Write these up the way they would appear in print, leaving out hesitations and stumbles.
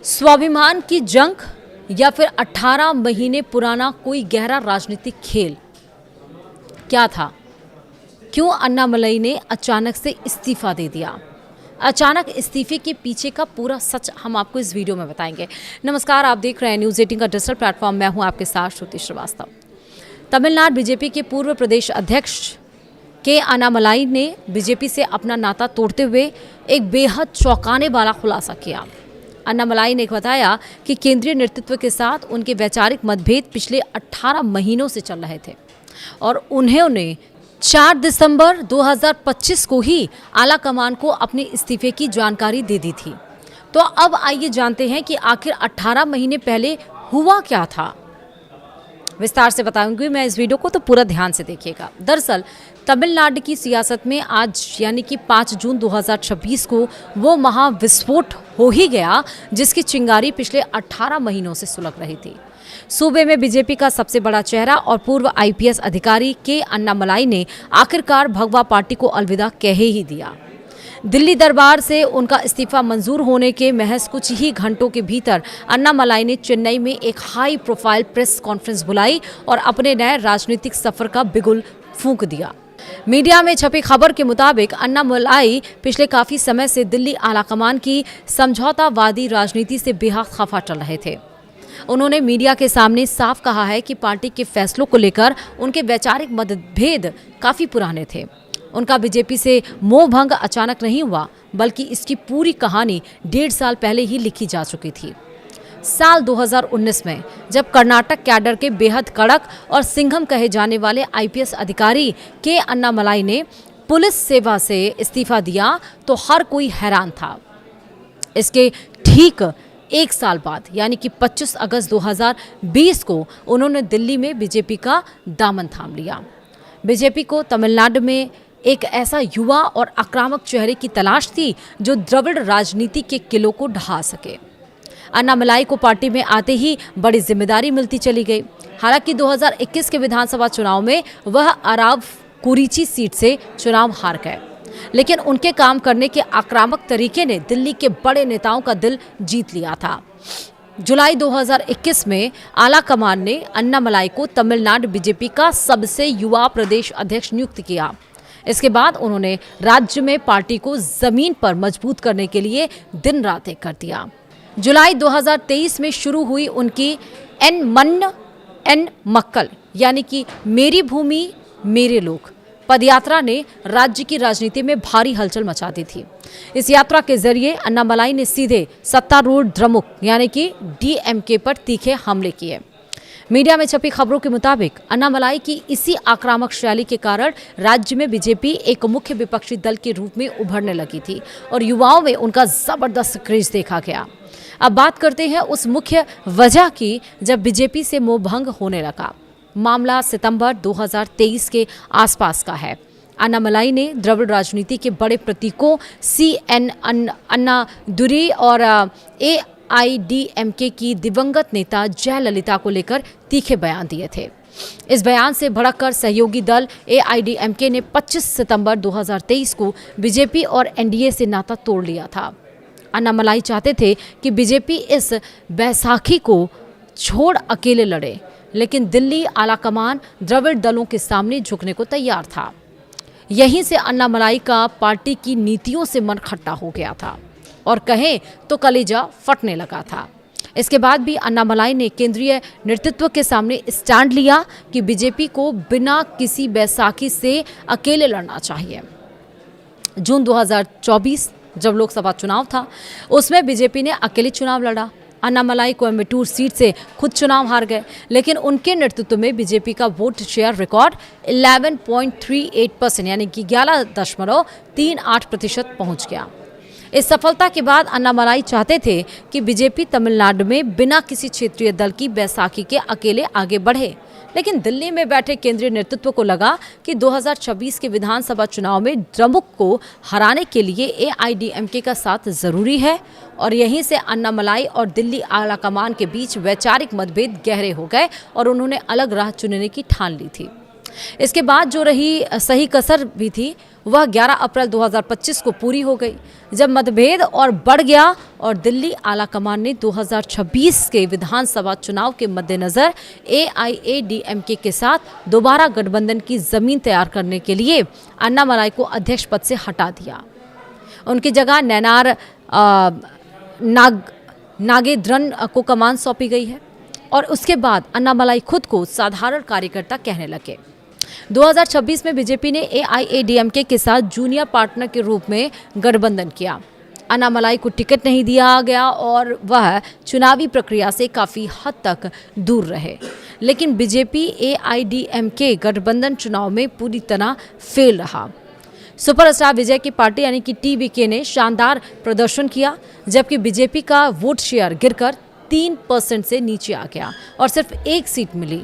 स्वाभिमान की जंग या फिर 18 महीने पुराना कोई गहरा राजनीतिक खेल क्या था? क्यों अन्नामलई ने अचानक से इस्तीफा दे दिया? अचानक इस्तीफे के पीछे का पूरा सच हम आपको इस वीडियो में बताएंगे। नमस्कार, आप देख रहे हैं न्यूज़ 18 का डिजिटल प्लेटफॉर्म। मैं हूं आपके साथ श्रुति श्रीवास्तव। तमिलनाडु बीजेपी के पूर्व प्रदेश अध्यक्ष के अन्नामलई ने बीजेपी से अपना नाता तोड़ते हुए एक बेहद चौंकाने वाला खुलासा किया। अन्नामलई ने बताया कि केंद्रीय नेतृत्व के साथ उनके वैचारिक मतभेद पिछले 18 महीनों से चल रहे थे और उन्होंने 4 दिसंबर 2025 को ही आला कमान को अपने इस्तीफे की जानकारी दे दी थी। तो अब आइए जानते हैं कि आखिर 18 महीने पहले हुआ क्या था। विस्तार से बताऊंगी मैं इस वीडियो को, तो पूरा ध्यान से देखिएगा। दरअसल तमिलनाडु की सियासत में आज यानी कि 5 जून 2026 को वो महाविस्फोट हो ही गया जिसकी चिंगारी पिछले 18 महीनों से सुलग रही थी। सूबे में बीजेपी का सबसे बड़ा चेहरा और पूर्व आईपीएस अधिकारी के अन्नामलई ने आखिरकार भगवा पार्टी को अलविदा कह ही दिया। दिल्ली दरबार से उनका इस्तीफा मंजूर होने के महज कुछ ही घंटों के भीतर अन्नामलई ने चेन्नई में एक हाई प्रोफाइल प्रेस कॉन्फ्रेंस बुलाई और अपने नए राजनीतिक सफर का बिगुल फूंक दिया। मीडिया में छपी खबर के मुताबिक अन्नामलई पिछले काफी समय से दिल्ली आलाकमान की समझौतावादी राजनीति से बेहद खफा चल रहे थे। उन्होंने मीडिया के सामने साफ कहा है कि पार्टी के फैसलों को लेकर उनके वैचारिक मतभेद काफी पुराने थे। उनका बीजेपी से मोह भंग अचानक नहीं हुआ, बल्कि इसकी पूरी कहानी 1.5 साल पहले ही लिखी जा चुकी थी। साल 2019 में जब कर्नाटक कैडर के बेहद कड़क और सिंघम कहे जाने वाले आईपीएस अधिकारी के अन्नामलई ने पुलिस सेवा से इस्तीफा दिया तो हर कोई हैरान था। इसके ठीक 1 साल बाद यानी कि 25 अगस्त 2020 को उन्होंने दिल्ली में बीजेपी का दामन थाम लिया। बीजेपी को तमिलनाडु में एक ऐसा युवा और आक्रामक चेहरे की तलाश थी जो द्रविड़ राजनीति के किलों को ढहा सके। अन्नामलई को पार्टी में आते ही बड़ी जिम्मेदारी मिलती चली गई। हालांकि 2021 के विधानसभा चुनाव में वह अराव कुरीची सीट से चुनाव हार गए, लेकिन उनके काम करने के आक्रामक तरीके ने दिल्ली के बड़े नेताओं का दिल जीत लिया था। जुलाई 2021 में आला कमान ने अन्नामलई को तमिलनाडु बीजेपी का सबसे युवा प्रदेश अध्यक्ष नियुक्त किया। इसके बाद उन्होंने राज्य में पार्टी को जमीन पर मजबूत करने के लिए दिन रात एक कर दिया। जुलाई 2023 में शुरू हुई उनकी एन मन्न एन मक्कल यानी कि मेरी भूमि मेरे लोग पदयात्रा ने राज्य की राजनीति में भारी हलचल मचा दी थी। इस यात्रा के जरिए अन्नामलई ने सीधे सत्तारूढ़ द्रमुक यानी कि डीएमके पर तीखे हमले किए। मीडिया में छपी खबरों के मुताबिक अन्नामलई की इसी आक्रामक शैली के कारण राज्य में बीजेपी एक मुख्य विपक्षी दल के रूप में उभरने लगी थी और युवाओं में उनका जबरदस्त क्रेज देखा गया। अब बात करते हैं उस मुख्य वजह की जब बीजेपी से मोहभंग होने लगा। मामला सितंबर 2023 के आसपास का है। अन्नामलई ने द्रविड़ राजनीति के बड़े प्रतीकों सीएन अन्नादुरई और एआईडीएमके की दिवंगत नेता जयललिता को लेकर तीखे बयान दिए थे। इस बयान से भड़ककर सहयोगी दल एआईडीएमके ने 25 सितंबर 2023 को बीजेपी और एनडीए से नाता तोड़ लिया था। अन्नामलई चाहते थे कि बीजेपी इस बैसाखी को छोड़ अकेले लड़े, लेकिन दिल्ली आलाकमान द्रविड़ दलों के सामने झुकने को तैयार था। यहीं से अन्नामलई का पार्टी की नीतियों से मन खट्टा हो गया था और कहें तो कलेजा फटने लगा था। इसके बाद भी अन्नामलई ने केंद्रीय नेतृत्व के सामने स्टैंड लिया कि बीजेपी को बिना किसी बैसाखी से अकेले लड़ना चाहिए। जून 2024 जब लोकसभा चुनाव था, उसमें बीजेपी ने अकेले चुनाव लड़ा। अन्नामलई कोयम्बटूर सीट से खुद चुनाव हार गए, लेकिन उनके नेतृत्व में बीजेपी का वोट शेयर रिकॉर्ड 11.38% यानी कि 11.38% पहुंच गया। इस सफलता के बाद अन्नामलई चाहते थे कि बीजेपी तमिलनाडु में बिना किसी क्षेत्रीय दल की बैसाखी के अकेले आगे बढ़े, लेकिन दिल्ली में बैठे केंद्रीय नेतृत्व को लगा कि 2026 के विधानसभा चुनाव में द्रमुक को हराने के लिए एआईडीएमके का साथ जरूरी है और यहीं से अन्नामलई और दिल्ली आलाकमान के बीच वैचारिक मतभेद गहरे हो गए और उन्होंने अलग राह चुनने की ठान ली थी। इसके बाद जो रही सही कसर भी थी वह 11 अप्रैल 2025 को पूरी हो गई, जब मतभेद और बढ़ गया और दिल्ली आलाकमान ने 2026 के विधानसभा चुनाव के मद्देनजर AIADMK के साथ दोबारा गठबंधन की जमीन तैयार करने के लिए अन्नामलाई को अध्यक्ष पद से हटा दिया। उनकी जगह नैनार नागेंद्रन को कमान सौंपी गई है और उसके बाद अन्नामलाई खुद को साधारण कार्यकर्ता कहने लगे। 2026 में बीजेपी ने AIADMK के साथ जूनियर पार्टनर के रूप में गठबंधन किया। अन्नामलाई को टिकट नहीं दिया गया और वह चुनावी प्रक्रिया से काफ़ी हद तक दूर रहे, लेकिन बीजेपी AIADMK गठबंधन चुनाव में पूरी तरह फेल रहा। सुपरस्टार विजय की पार्टी यानी कि TVK ने शानदार प्रदर्शन किया, जबकि बीजेपी का वोट शेयर गिरकर 3% से नीचे आ गया और सिर्फ एक सीट मिली।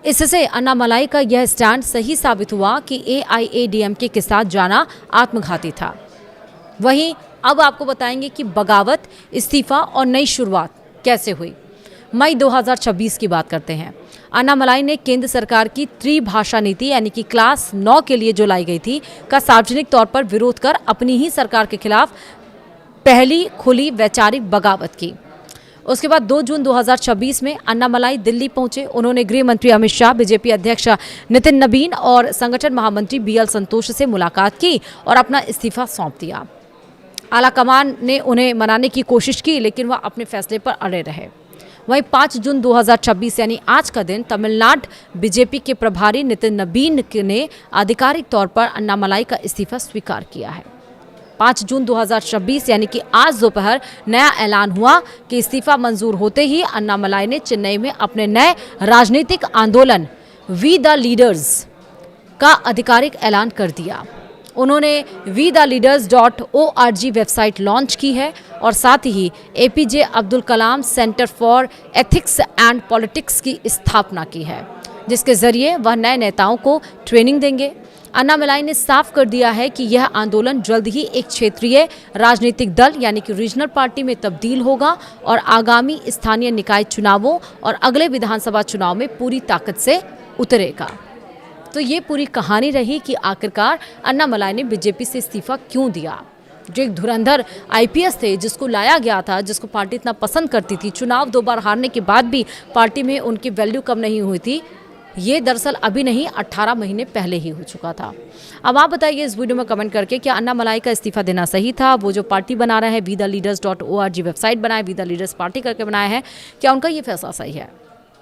इससे अन्नामलाई का यह स्टैंड सही साबित हुआ कि AIADMK के साथ जाना आत्मघाती था। वहीं अब आपको बताएंगे कि बगावत, इस्तीफा और नई शुरुआत कैसे हुई। मई 2026 की बात करते हैं। अन्नामलाई ने केंद्र सरकार की त्रिभाषा नीति यानी कि क्लास 9 के लिए जो लाई गई थी का सार्वजनिक तौर पर विरोध कर अपनी ही सरकार के खिलाफ पहली खुली वैचारिक बगावत की। उसके बाद 2 जून 2026 में अन्नामलाई दिल्ली पहुंचे। उन्होंने गृह मंत्री अमित शाह, बीजेपी अध्यक्ष नितिन नबीन और संगठन महामंत्री BL संतोष से मुलाकात की और अपना इस्तीफा सौंप दिया। आलाकमान ने उन्हें मनाने की कोशिश की, लेकिन वह अपने फैसले पर अड़े रहे। वहीं 5 जून 2026 यानी आज का दिन तमिलनाडु बीजेपी के प्रभारी नितिन नबीन ने आधिकारिक तौर पर अन्नामलाई का इस्तीफा स्वीकार किया है। 5 जून 2026 यानी कि आज दोपहर नया ऐलान हुआ कि इस्तीफा मंजूर होते ही अन्नामलाई ने चेन्नई में अपने नए राजनीतिक आंदोलन वी द लीडर्स का आधिकारिक ऐलान कर दिया। उन्होंने WeTheLeaders.org वेबसाइट लॉन्च की है और साथ ही APJ Abdul Kalam centre for ethics and politics की स्थापना की है, जिसके जरिए वह नए नेताओं को ट्रेनिंग देंगे। अन्नामलाई ने साफ कर दिया है कि यह आंदोलन जल्द ही एक क्षेत्रीय राजनीतिक दल यानी कि रीजनल पार्टी में तब्दील होगा और आगामी स्थानीय निकाय चुनावों और अगले विधानसभा चुनाव में पूरी ताकत से उतरेगा। तो ये पूरी कहानी रही कि आखिरकार अन्नामलाई ने बीजेपी से इस्तीफा क्यों दिया। जो एक धुरंधर IPS थे, जिसको लाया गया था, जिसको पार्टी इतना पसंद करती थी, चुनाव 2 बार हारने के बाद भी पार्टी में उनकी वैल्यू कम नहीं हुई थी, ये दरअसल अभी नहीं 18 महीने पहले ही हो चुका था। अब आप बताइए इस वीडियो में कमेंट करके क्या अन्नामलाई का इस्तीफा देना सही था। वो जो पार्टी बना रहा है WeTheLeaders.org वेबसाइट बनाए, We The Leaders पार्टी करके बनाया है, क्या उनका ये फैसला सही है?